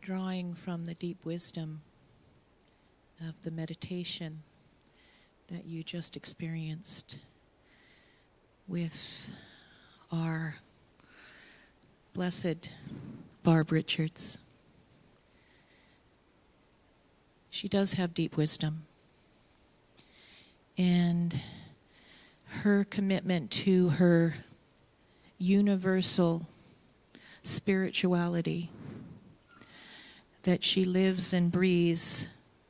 drawing from the deep wisdom of the meditation that you just experienced with our blessed Barb Richards. She does have deep wisdom, and her commitment to her universal spirituality that she lives and breathes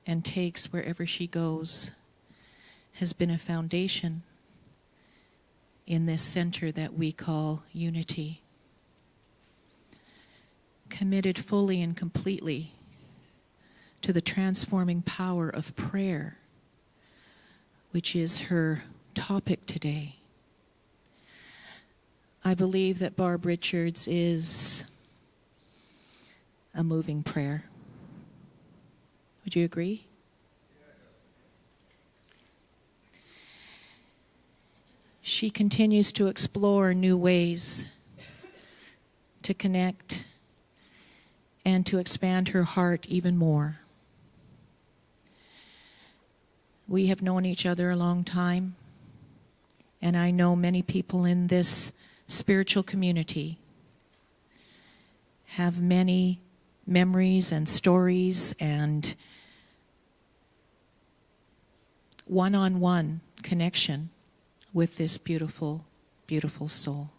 and takes wherever she goes has been a foundation in this center that we call Unity. Committed fully and completely to the transforming power of prayer, which is her topic today. I believe that Barb Richards is a moving prayer. Would you agree? She continues to explore new ways to connect and to expand her heart even more. We have known each other a long time, and I know many people in this spiritual community have many memories and stories and one-on-one connection with this beautiful, beautiful soul.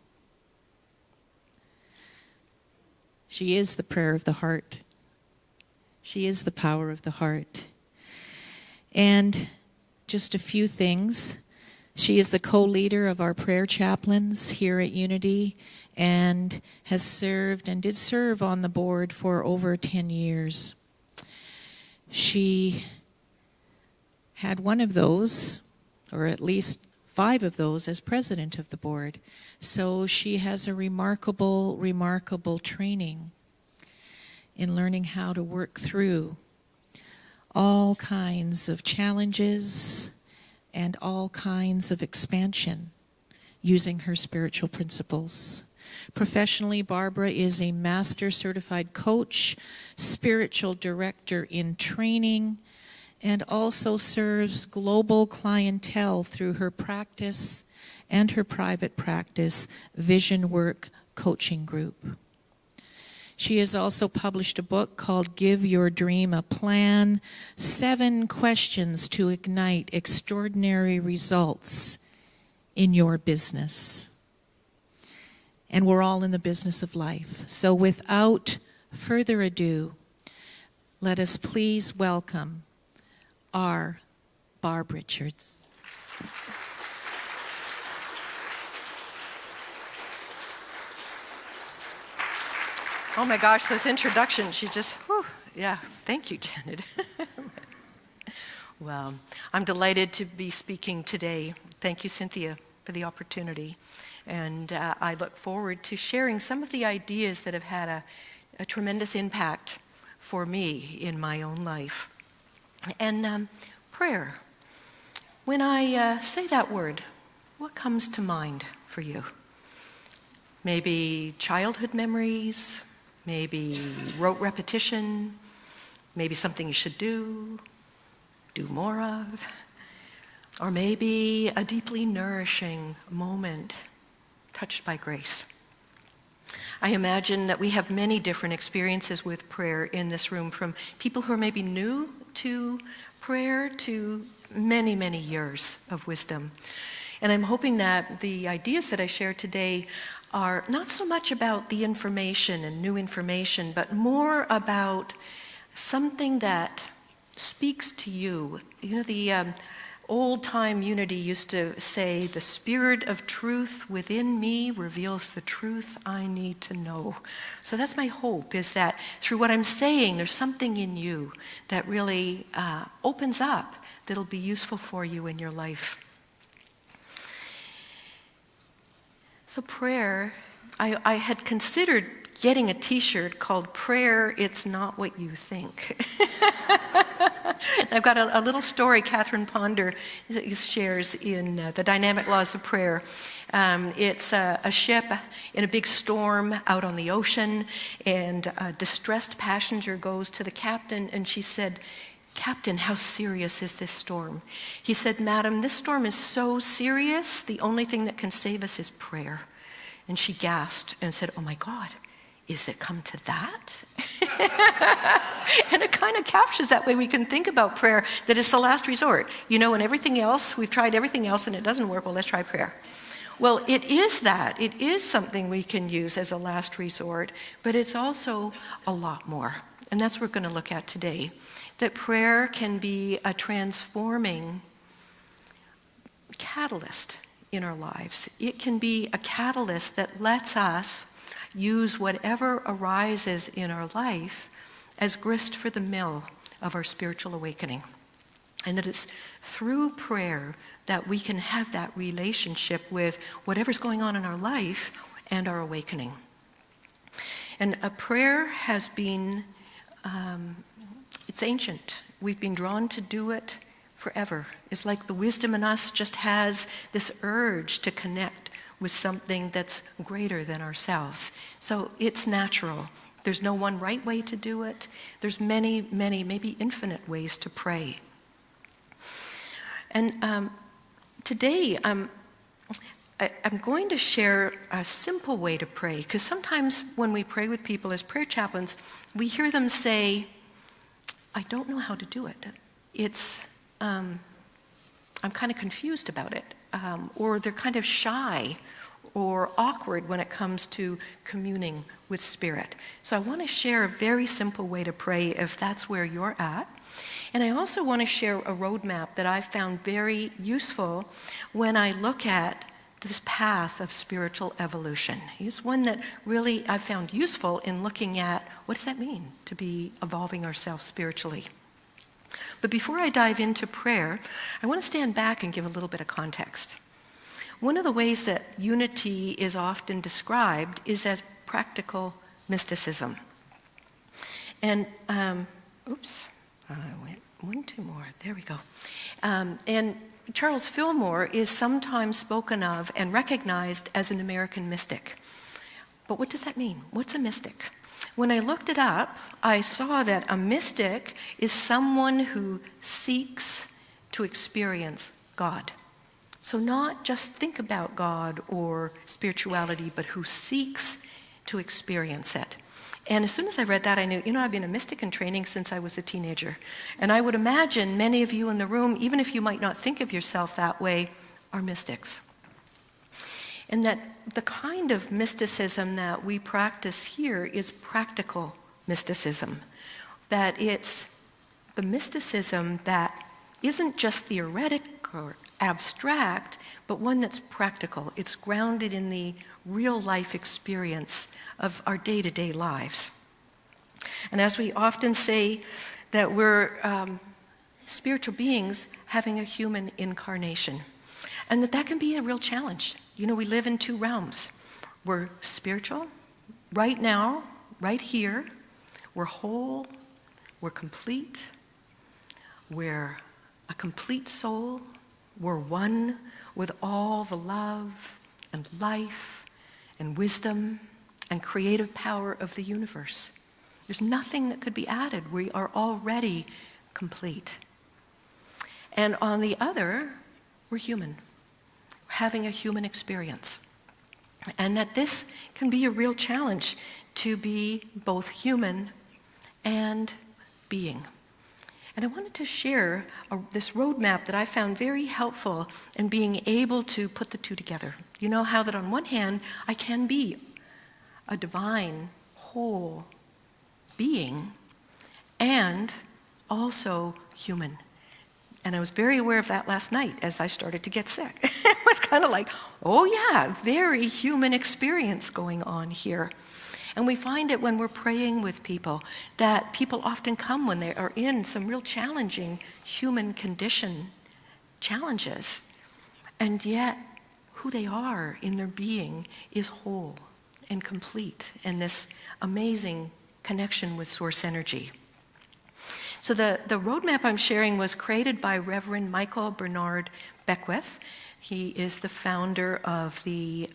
She is the prayer of the heart. She is the power of the heart. And just a few things. She is the co-leader of our prayer chaplains here at Unity and has served and did serve on the board for over 10 years. She had one of those, or at least 5 of those, as president of the board. So she has a remarkable, remarkable training in learning how to work through all kinds of challenges and all kinds of expansion using her spiritual principles. Professionally, Barbara is a master certified coach, spiritual director in training, and also serves global clientele through her practice and her private practice Vision Work Coaching Group. She has also published a book called Give Your Dream a Plan, 7 questions to ignite extraordinary results in your business. And we're all in the business of life. So without further ado, let us please welcome our Barb Richards. Oh my gosh, those introductions, you just, whew, yeah, thank you, Janet. Well, I'm delighted to be speaking today. Thank you, Cynthia, for the opportunity. And I look forward to sharing some of the ideas that have had a tremendous impact for me in my own life. And prayer. When I say that word, what comes to mind for you? Maybe childhood memories, maybe rote repetition, maybe something you should do more of, or maybe a deeply nourishing moment touched by grace. I imagine that we have many different experiences with prayer in this room, from people who are maybe new to prayer to many, many years of wisdom. And I'm hoping that the ideas that I share today are not so much about the information and new information, but more about something that speaks to you. You know, the old-time Unity used to say, "The Spirit of truth within me reveals the truth I need to know." So that's my hope, is that through what I'm saying, there's something in you that really opens up that'll be useful for you in your life. So prayer, I had considered getting a t-shirt called "Prayer, It's Not What You Think." I've got a little story Catherine Ponder shares in The Dynamic Laws of Prayer. It's a ship in a big storm out on the ocean, and a distressed passenger goes to the captain, and she said, "Captain, how serious is this storm?" He said, "Madam, this storm is so serious, the only thing that can save us is prayer." And she gasped and said, "Oh my God, is it come to that?" And it kind of captures that way we can think about prayer, that it's the last resort. You know, and everything else, we've tried everything else and it doesn't work, well, let's try prayer. Well, it is that. It is something we can use as a last resort, but it's also a lot more. And that's what we're going to look at today. That prayer can be a transforming catalyst in our lives. It can be a catalyst that lets us use whatever arises in our life as grist for the mill of our spiritual awakening. And that it's through prayer that we can have that relationship with whatever's going on in our life and our awakening. And a prayer has been, it's ancient. We've been drawn to do it forever. It's like the wisdom in us just has this urge to connect with something that's greater than ourselves. So it's natural. There's no one right way to do it. There's many, many, maybe infinite ways to pray. And today, I'm going to share a simple way to pray, because sometimes when we pray with people as prayer chaplains, we hear them say, "I don't know how to do it. I'm kind of confused about it," or they're kind of shy or awkward when it comes to communing with Spirit. So I want to share a very simple way to pray if that's where you're at. And I also want to share a roadmap that I found very useful when I look at this path of spiritual evolution. It's one that really I found useful in looking at what does that mean to be evolving ourselves spiritually. But before I dive into prayer, I want to stand back and give a little bit of context. One of the ways that unity is often described is as practical mysticism. And, I went one, two more, there we go. And Charles Fillmore is sometimes spoken of and recognized as an American mystic. But what does that mean? What's a mystic? When I looked it up, I saw that a mystic is someone who seeks to experience God. So not just think about God or spirituality, but who seeks to experience it. And as soon as I read that, I knew, I've been a mystic in training since I was a teenager. And I would imagine many of you in the room, even if you might not think of yourself that way, are mystics. And that the kind of mysticism that we practice here is practical mysticism. That it's the mysticism that isn't just theoretic or abstract, but one that's practical. It's grounded in the real life experience of our day-to-day lives. And as we often say, that we're spiritual beings having a human incarnation. And that can be a real challenge. We live in two realms. We're spiritual, right now, right here. We're whole, we're complete, we're a complete soul. We're one with all the love and life and wisdom and creative power of the universe. There's nothing that could be added. We are already complete. And on the other, we're human. We're having a human experience. And that this can be a real challenge to be both human and being. And I wanted to share this roadmap that I found very helpful in being able to put the two together. You know how that on one hand, I can be a divine, whole being and also human. And I was very aware of that last night as I started to get sick. It was kind of like, oh yeah, very human experience going on here. And we find it when we're praying with people, that people often come when they are in some real challenging human condition challenges. And yet, who they are in their being is whole and complete, and this amazing connection with source energy. So the roadmap I'm sharing was created by Reverend Michael Bernard Beckwith, He is the founder of the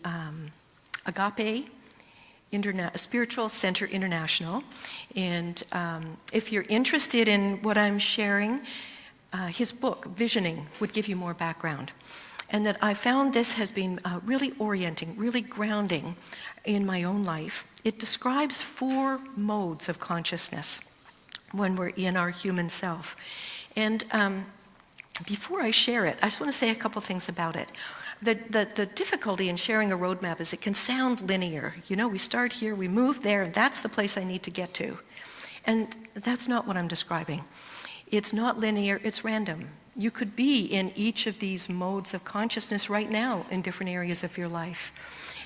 Agape Spiritual Center International. And if you're interested in what I'm sharing, his book, Visioning, would give you more background. And that I found this has been really orienting, really grounding in my own life. It describes 4 modes of consciousness when we're in our human self. And before I share it, I just want to say a couple things about it. The difficulty in sharing a roadmap is it can sound linear. You know, we start here, we move there, and that's the place I need to get to. And that's not what I'm describing. It's not linear, it's random. You could be in each of these modes of consciousness right now in different areas of your life.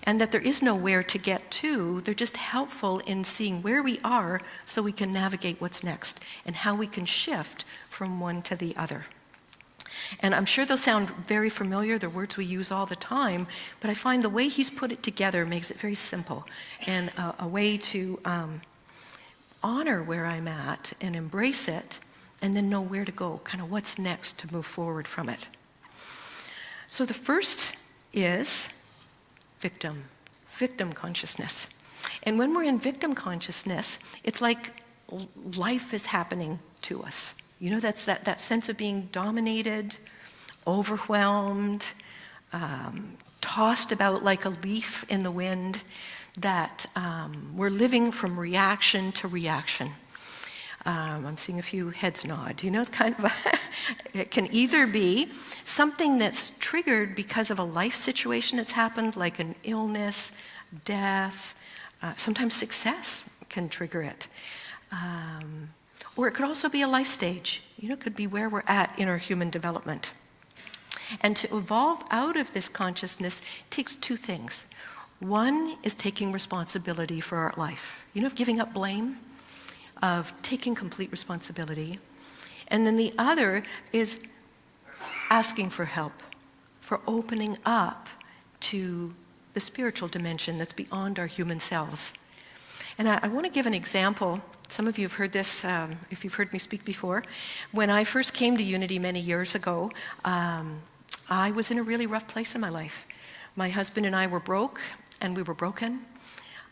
And that there is nowhere to get to. They're just helpful in seeing where we are so we can navigate what's next and how we can shift from one to the other. And I'm sure they'll sound very familiar. They're words we use all the time. But I find the way he's put it together makes it very simple and a way to honor where I'm at and embrace it and then know where to go, kind of what's next to move forward from it. So the first is victim consciousness. And when we're in victim consciousness, it's like life is happening to us. You know, that's that sense of being dominated, overwhelmed, tossed about like a leaf in the wind, that we're living from reaction to reaction. I'm seeing a few heads nod. You know, it's kind of it can either be something that's triggered because of a life situation that's happened, like an illness, death, sometimes success can trigger it. Or it could also be a life stage. You know, it could be where we're at in our human development. And to evolve out of this consciousness takes 2 things. One is taking responsibility for our life. You know, of giving up blame, of taking complete responsibility. And then the other is asking for help, for opening up to the spiritual dimension that's beyond our human selves. And I want to give an example. Some of you have heard this, if you've heard me speak before. When I first came to Unity many years ago, I was in a really rough place in my life. My husband and I were broke, and we were broken.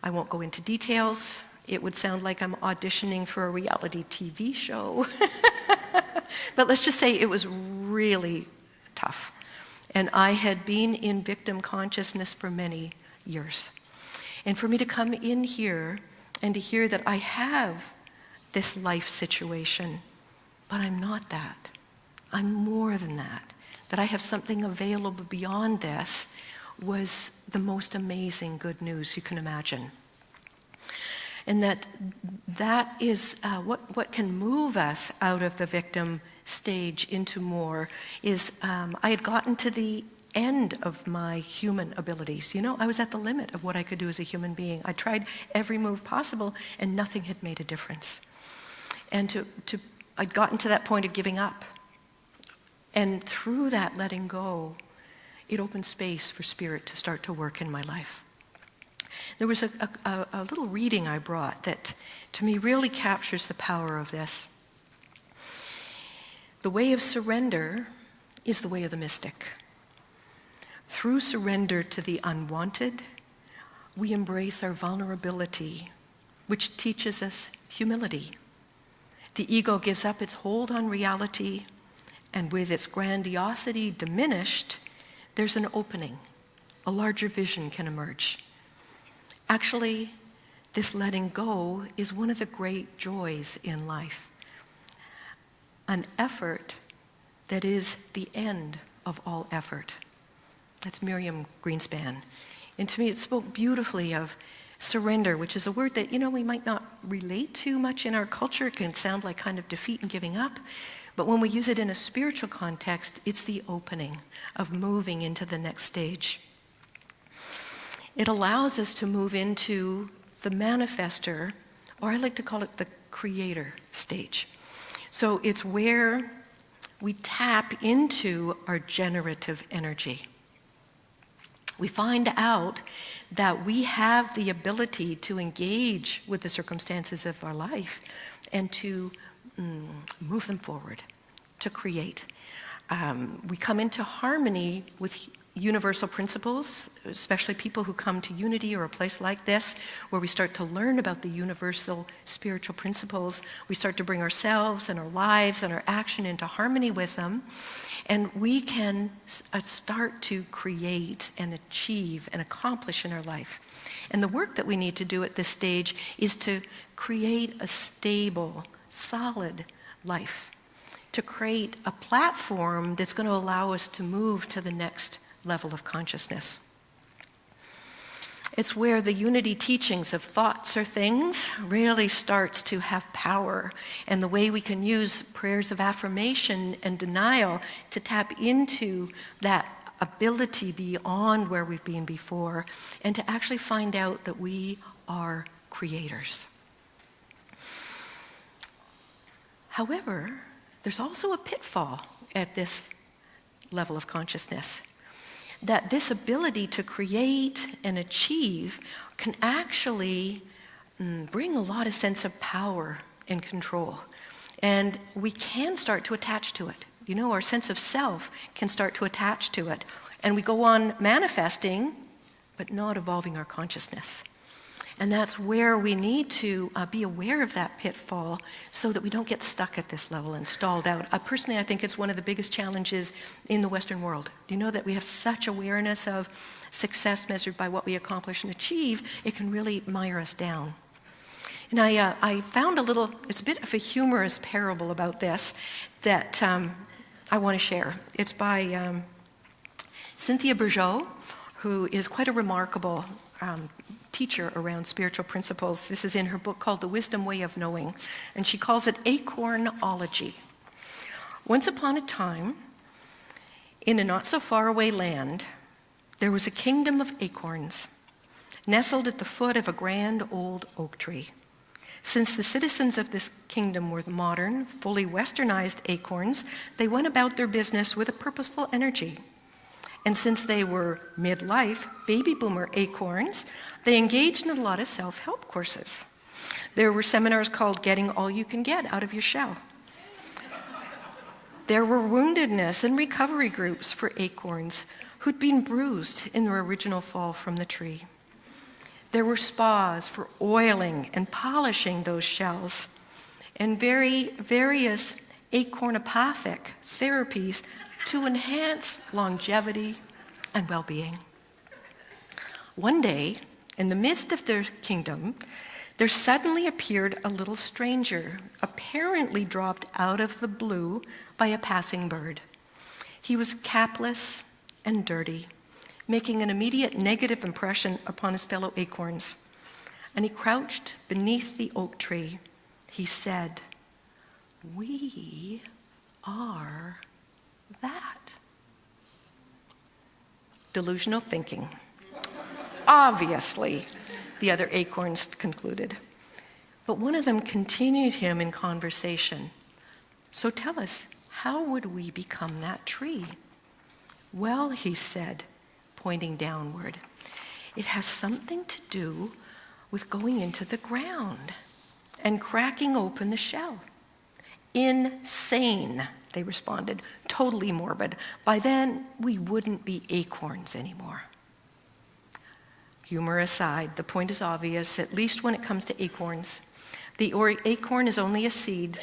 I won't go into details. It would sound like I'm auditioning for a reality TV show. But let's just say it was really tough. And I had been in victim consciousness for many years. And for me to come in here and to hear that I have this life situation, but I'm not that. I'm more than that. That I have something available beyond this was the most amazing good news you can imagine. And that is what can move us out of the victim stage into more is I had gotten to the end of my human abilities. You know, I was at the limit of what I could do as a human being. I tried every move possible and nothing had made a difference. And I'd gotten to that point of giving up. And through that letting go, it opened space for spirit to start to work in my life. There was a little reading I brought that, to me, really captures the power of this. The way of surrender is the way of the mystic. Through surrender to the unwanted, we embrace our vulnerability, which teaches us humility. The ego gives up its hold on reality, and with its grandiosity diminished, there's an opening. A larger vision can emerge. Actually, this letting go is one of the great joys in life. An effort that is the end of all effort. That's Miriam Greenspan. And to me, it spoke beautifully of surrender, which is a word that, you know, we might not relate to much in our culture. It can sound like kind of defeat and giving up. But when we use it in a spiritual context, it's the opening of moving into the next stage. It allows us to move into the manifester, or I like to call it the creator stage. So it's where we tap into our generative energy. We find out that we have the ability to engage with the circumstances of our life and to move them forward, to create. We come into harmony with universal principles, especially people who come to Unity or a place like this, where we start to learn about the universal spiritual principles. We start to bring ourselves and our lives and our action into harmony with them. And we can start to create and achieve and accomplish in our life. And the work that we need to do at this stage is to create a stable, solid life, to create a platform that's going to allow us to move to the next level of consciousness. It's where the Unity teachings of thoughts or things really starts to have power, and the way we can use prayers of affirmation and denial to tap into that ability beyond where we've been before, and to actually find out that we are creators. However, there's also a pitfall at this level of consciousness, that this ability to create and achieve can actually bring a lot of sense of power and control. And we can start to attach to it. You know, our sense of self can start to attach to it. And we go on manifesting, but not evolving our consciousness. And that's where we need to be aware of that pitfall so that we don't get stuck at this level and stalled out. Personally, I think it's one of the biggest challenges in the Western world. Do you know that we have such awareness of success measured by what we accomplish and achieve, it can really mire us down. And I found it's a bit of a humorous parable about this that I want to share. It's by Cynthia Bourgeault, who is quite a remarkable teacher around spiritual principles. This is in her book called The Wisdom Way of Knowing, and she calls it acornology. Once upon a time, in a not so far away land, there was a kingdom of acorns, nestled at the foot of a grand old oak tree. Since the citizens of this kingdom were modern, fully westernized acorns, they went about their business with a purposeful energy. And since they were midlife baby boomer acorns, they engaged in a lot of self-help courses. There were seminars called Getting All You Can Get Out of Your Shell. There were woundedness and recovery groups for acorns who'd been bruised in their original fall from the tree. There were spas for oiling and polishing those shells, and various acornopathic therapies to enhance longevity and well-being. One day, in the midst of their kingdom, there suddenly appeared a little stranger, apparently dropped out of the blue by a passing bird. He was capless and dirty, making an immediate negative impression upon his fellow acorns. And he crouched beneath the oak tree. He said, "We are that." Delusional thinking. Obviously, the other acorns concluded. But one of them continued him in conversation. "So tell us, how would we become that tree?" "Well," he said, pointing downward, "it has something to do with going into the ground and cracking open the shell." "Insane," they responded, "totally morbid. By then, we wouldn't be acorns anymore." Humor aside, the point is obvious, at least when it comes to acorns. The acorn is only a seed.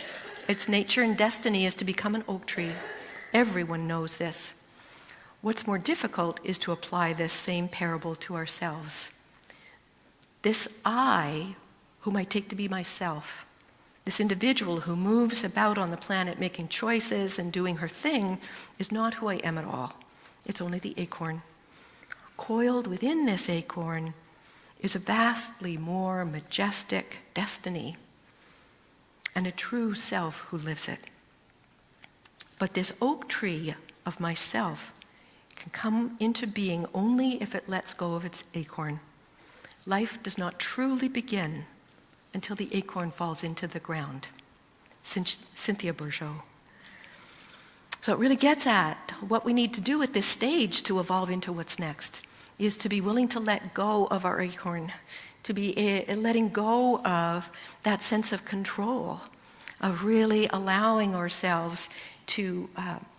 Its nature and destiny is to become an oak tree. Everyone knows this. What's more difficult is to apply this same parable to ourselves. This I, whom I take to be myself, this individual who moves about on the planet making choices and doing her thing, is not who I am at all. It's only the acorn. Coiled within this acorn is a vastly more majestic destiny and a true self who lives it. But this oak tree of myself can come into being only if it lets go of its acorn. Life does not truly begin until the acorn falls into the ground. Cynthia Bourgeault. So it really gets at what we need to do at this stage to evolve into what's next, is to be willing to let go of our acorn, to be letting go of that sense of control, of really allowing ourselves to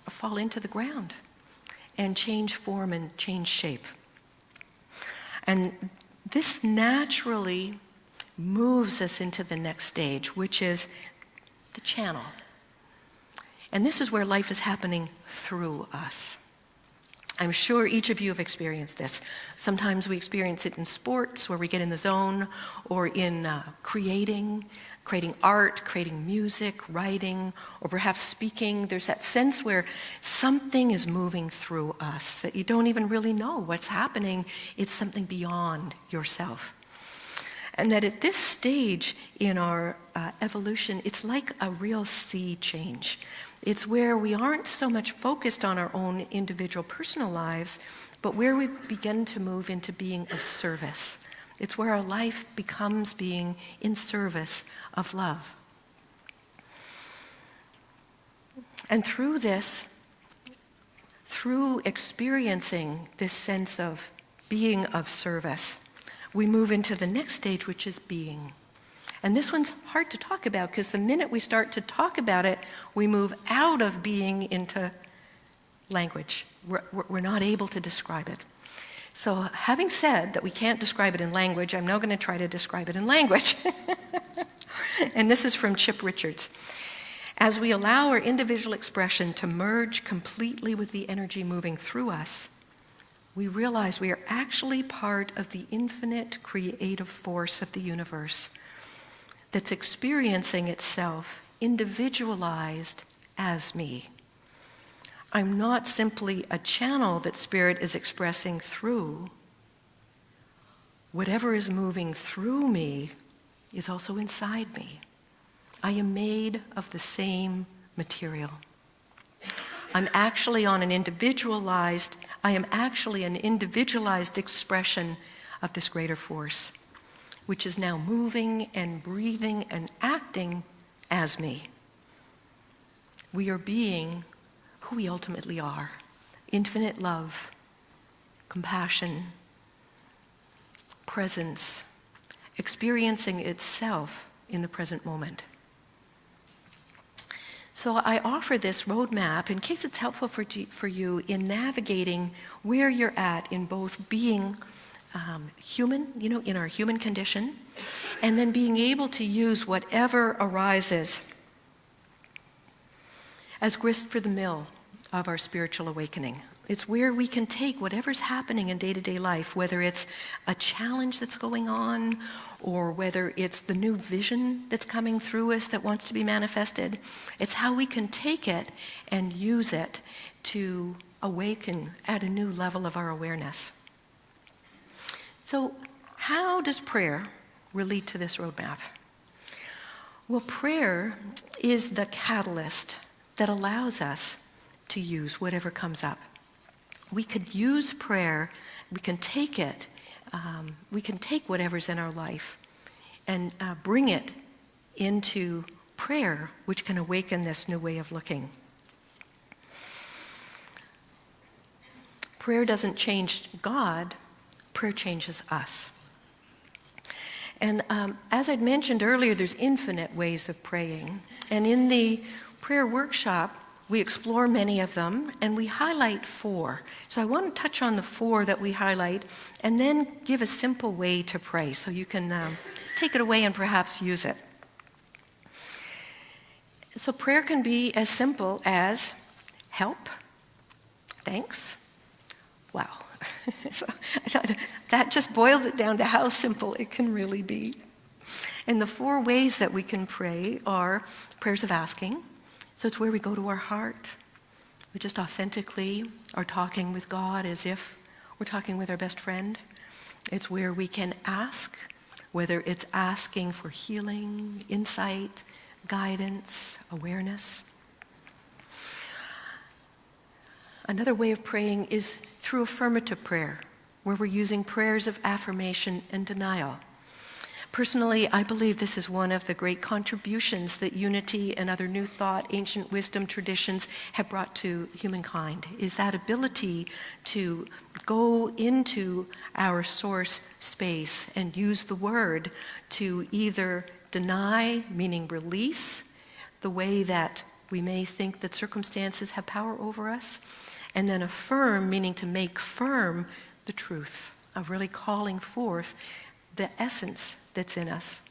fall into the ground and change form and change shape. And this naturally moves us into the next stage, which is the channel. And this is where life is happening through us. I'm sure each of you have experienced this. Sometimes we experience it in sports, where we get in the zone, or in creating art, creating music, writing, or perhaps speaking. There's that sense where something is moving through us that you don't even really know what's happening. It's something beyond yourself. And that at this stage in our evolution, it's like a real sea change. It's where we aren't so much focused on our own individual personal lives, but where we begin to move into being of service. It's where our life becomes being in service of love. And through this, through experiencing this sense of being of service, we move into the next stage, which is being. And this one's hard to talk about, because the minute we start to talk about it, we move out of being into language. We're not able to describe it. So having said that we can't describe it in language, I'm now going to try to describe it in language. And this is from Chip Richards. As we allow our individual expression to merge completely with the energy moving through us, we realize we are actually part of the infinite creative force of the universe that's experiencing itself individualized as me. I'm not simply a channel that Spirit is expressing through. Whatever is moving through me is also inside me. I am made of the same material. I am actually an individualized expression of this greater force, which is now moving and breathing and acting as me. We are being who we ultimately are: infinite love, compassion, presence, experiencing itself in the present moment. So I offer this roadmap in case it's helpful for you in navigating where you're at in both being human, in our human condition, and then being able to use whatever arises as grist for the mill of our spiritual awakening. It's where we can take whatever's happening in day-to-day life, whether it's a challenge that's going on, or whether it's the new vision that's coming through us that wants to be manifested. It's how we can take it and use it to awaken at a new level of our awareness. So how does prayer relate to this roadmap? Well, prayer is the catalyst that allows us to use whatever comes up. We could use prayer, we can take it, we can take whatever's in our life and bring it into prayer, which can awaken this new way of looking. Prayer doesn't change God, prayer changes us. And as I'd mentioned earlier, there's infinite ways of praying. And in the prayer workshop, we explore many of them, and we highlight 4. So I want to touch on the 4 that we highlight, and then give a simple way to pray, so you can take it away and perhaps use it. So prayer can be as simple as help, thanks, wow. So that just boils it down to how simple it can really be. And the 4 ways that we can pray are prayers of asking. So it's where we go to our heart. We just authentically are talking with God as if we're talking with our best friend. It's where we can ask, whether it's asking for healing, insight, guidance, awareness. Another way of praying is through affirmative prayer, where we're using prayers of affirmation and denial. Personally, I believe this is one of the great contributions that unity and other new thought, ancient wisdom traditions have brought to humankind, is that ability to go into our source space and use the word to either deny, meaning release, the way that we may think that circumstances have power over us, And then affirm, meaning to make firm the truth of really calling forth the essence that's in us.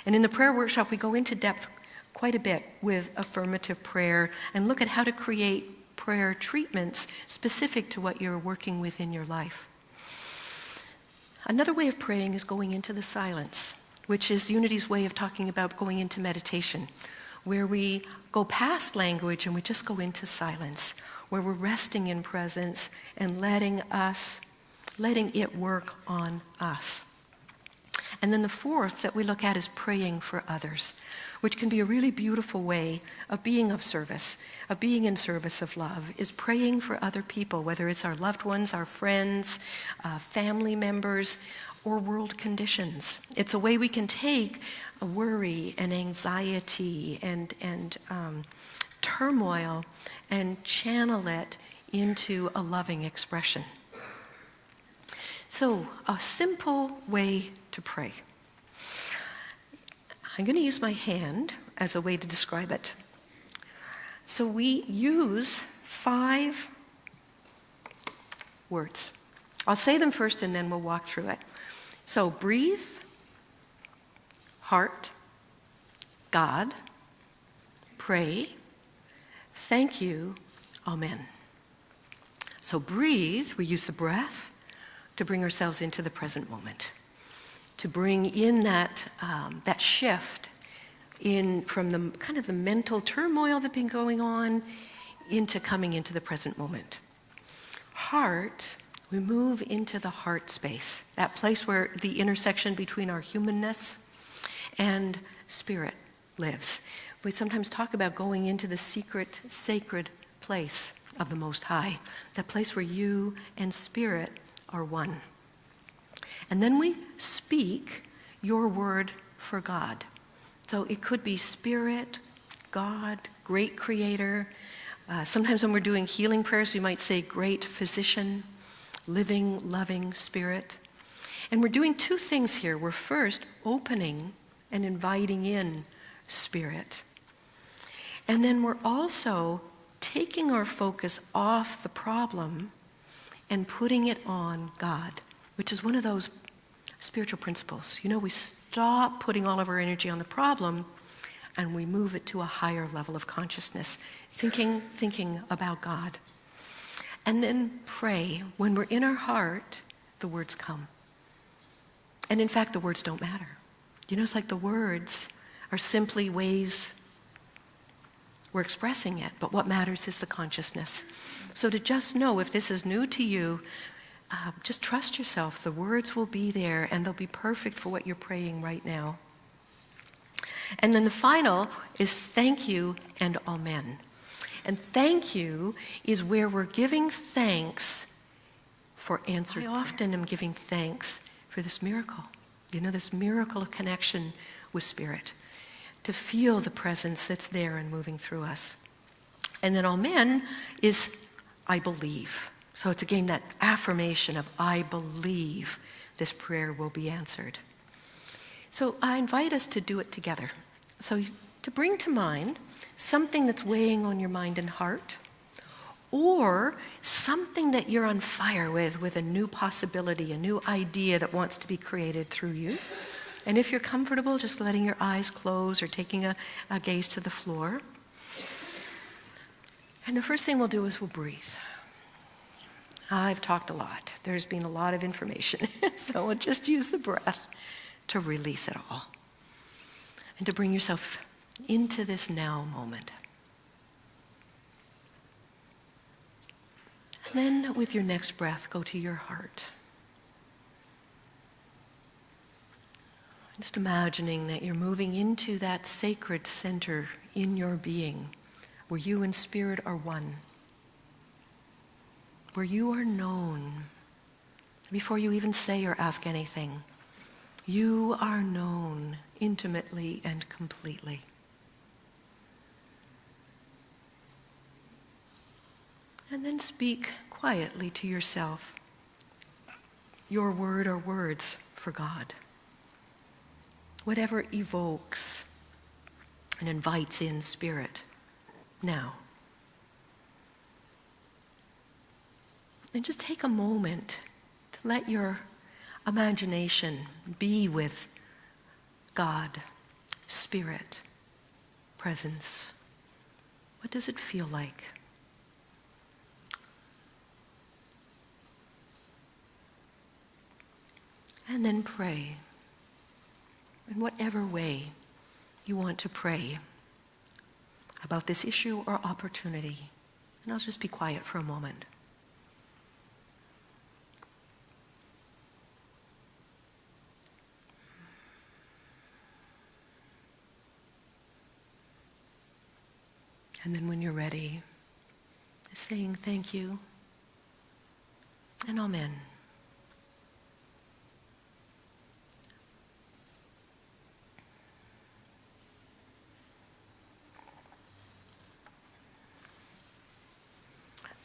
And in the prayer workshop, we go into depth quite a bit with affirmative prayer and look at how to create prayer treatments specific to what you're working with in your life. Another way of praying is going into the silence, which is Unity's way of talking about going into meditation, where we go past language and we just go into silence, where we're resting in presence and letting it work on us. And then the fourth that we look at is praying for others, which can be a really beautiful way of being of service, of being in service of love, is praying for other people, whether it's our loved ones, our friends, family members, or world conditions. It's a way we can take a worry and anxiety and turmoil and channel it into a loving expression. So, a simple way to pray. I'm going to use my hand as a way to describe it. So we use 5 words. I'll say them first and then we'll walk through it. So breathe, heart, God, pray, thank you, amen. So breathe, we use the breath to bring ourselves into the present moment, to bring in that shift in from the kind of the mental turmoil that's been going on into coming into the present moment. Heart, we move into the heart space, that place where the intersection between our humanness and spirit lives. We sometimes talk about going into the secret, sacred place of the Most High, that place where you and spirit are one. And then we speak your word for God. So it could be Spirit, God, great creator. Sometimes when we're doing healing prayers, we might say great physician, living, loving Spirit. And we're doing 2 things here. We're first opening and inviting in Spirit. And then we're also taking our focus off the problem and putting it on God, which is one of those spiritual principles. You know, we stop putting all of our energy on the problem and we move it to a higher level of consciousness, thinking about God. And then pray. When we're in our heart, the words come. And in fact, the words don't matter. You know, it's like the words are simply ways we're expressing it, but what matters is the consciousness. So to just know, if this is new to you, just trust yourself. The words will be there and they'll be perfect for what you're praying right now. And then the final is thank you and amen. And thank you is where we're giving thanks for answered prayer. I often am giving thanks for this miracle. You know, this miracle of connection with Spirit. To feel the presence that's there and moving through us. And then amen is I believe. So it's again that affirmation of I believe this prayer will be answered. So I invite us to do it together. So to bring to mind something that's weighing on your mind and heart, or something that you're on fire with a new possibility, a new idea that wants to be created through you. And if you're comfortable, just letting your eyes close or taking a gaze to the floor. And the first thing we'll do is we'll breathe. I've talked a lot. There's been a lot of information. So we'll just use the breath to release it all. And to bring yourself into this now moment. And then with your next breath, go to your heart. Just imagining that you're moving into that sacred center in your being, where you and Spirit are one, where you are known before you even say or ask anything. You are known intimately and completely. And then speak quietly to yourself your word or words for God. Whatever evokes and invites in Spirit now. And just take a moment to let your imagination be with God, Spirit, presence. What does it feel like? And then pray in whatever way you want to pray about this issue or opportunity. And I'll just be quiet for a moment. And then when you're ready, just saying thank you and amen.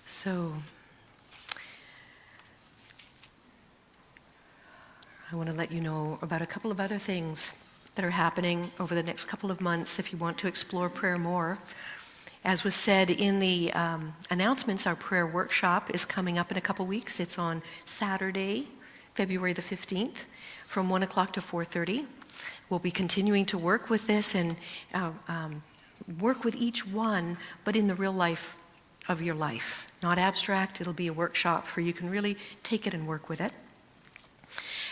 So, I want to let you know about a couple of other things that are happening over the next couple of months if you want to explore prayer more. As was said in the announcements, our prayer workshop is coming up in a couple weeks. It's on Saturday, February the 15th, from 1 o'clock to 4:30. We'll be continuing to work with this and work with each one, but in the real life of your life. Not abstract, it'll be a workshop where you can really take it and work with it.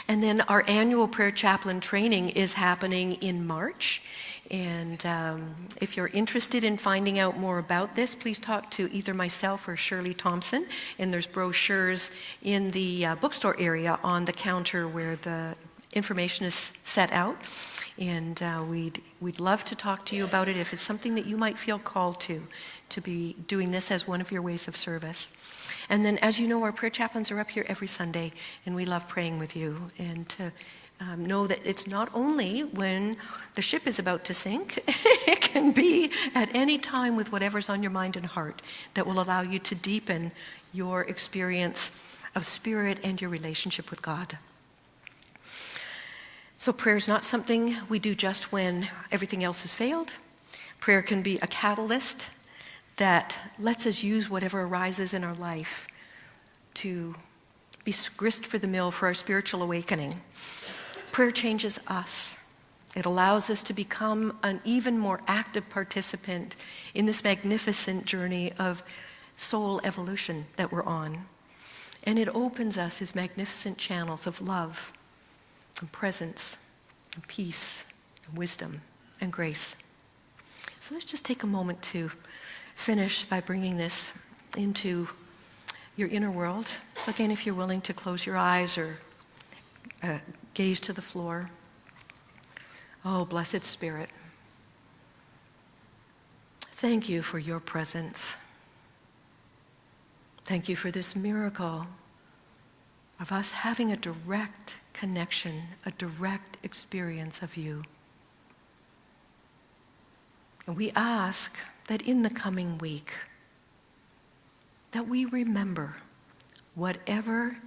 And then our annual prayer chaplain training is happening in March. And if you're interested in finding out more about this, please talk to either myself or Shirley Thompson. And there's brochures in the bookstore area on the counter where the information is set out. And we'd love to talk to you about it if it's something that you might feel called to be doing this as one of your ways of service. And then, as you know, our prayer chaplains are up here every Sunday, and we love praying with you. And to know that it's not only when the ship is about to sink, it can be at any time with whatever's on your mind and heart that will allow you to deepen your experience of spirit and your relationship with God. So prayer is not something we do just when everything else has failed. Prayer can be a catalyst that lets us use whatever arises in our life to be grist for the mill for our spiritual awakening. Prayer changes us. It allows us to become an even more active participant in this magnificent journey of soul evolution that we're on. And it opens us as magnificent channels of love and presence and peace and wisdom and grace. So let's just take a moment to finish by bringing this into your inner world. Again, if you're willing to close your eyes or gaze to the floor. Oh, blessed Spirit, thank you for your presence. Thank you for this miracle of us having a direct connection, a direct experience of you. And we ask that in the coming week, that we remember whatever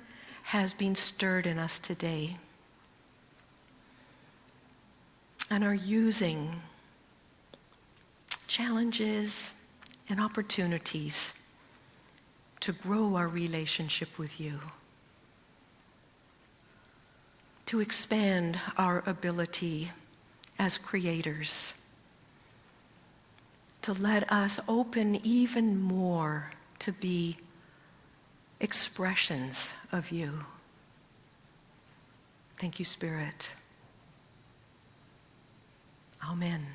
has been stirred in us today and are using challenges and opportunities to grow our relationship with you, to expand our ability as creators, to let us open even more to be expressions of you. Thank you, Spirit. Amen.